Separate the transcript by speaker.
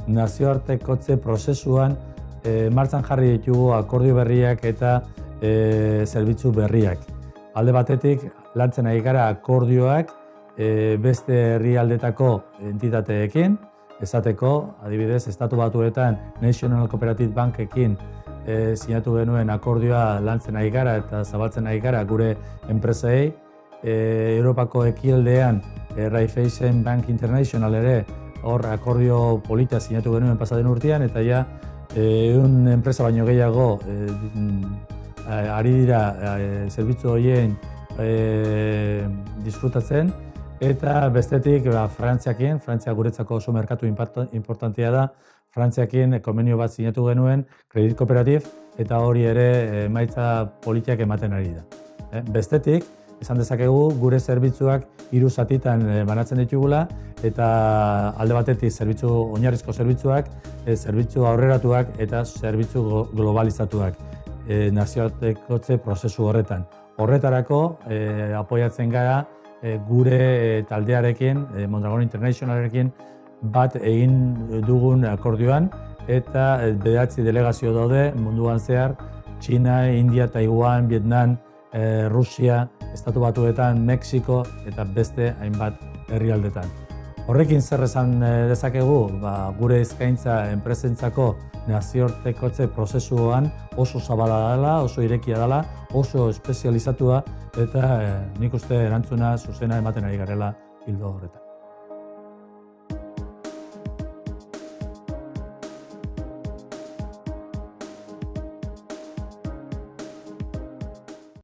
Speaker 1: nazioartekotze prozesuan martxan jarri ditugu akordio berriak eta zerbitzu berriak. Alde batetik, lantzen ari gara akordioak beste herrialdetako entitateekin, esateko, adibidez, Estatu Batuetan National Cooperative Bankekin sinatu genuen akordioa lantzen ari gara eta zabaltzen ari gara gure enpresei. Europako ekialdean Raiffeisen Bank International ere hor akordio polita sinatu genuen pasaden urtean, eta ja enpresa baino gehiago ari dira zerbitzu horien disfrutatzen, eta bestetik Frantziakin, Frantzia guretzako oso merkatu importantea da, Frantziakin konbenio bat sinatu genuen, Credit Cooperative, eta hori ere emaitza politiak ematen ari da. Bestetik, esan dezakegu gure zerbitzuak 3 zatitan banatzen ditugula, eta alde batetik oinarrizko zerbitzuak, zerbitzu aurreratuak eta zerbitzu globalizatuak nazioartekotze prozesu horretan. Horretarako apoiatzen gara gure taldearekin, Mondragon Internationalarekin bat egin dugun akordioan, eta 9 delegazio daude munduan zehar, Txina, India, Taiwan, Vietnam, Rusia, Estatu Batuetan, Mexiko eta beste hainbat herrialdetan. Horrekin zer esan dezakegu, gure eskaintza enpresentzako nazioartekotze prozesuan oso zabala dela, oso irekia dela, oso espezializatua, eta nik uste erantzuna zuzena ematen ari garela ildo horretan.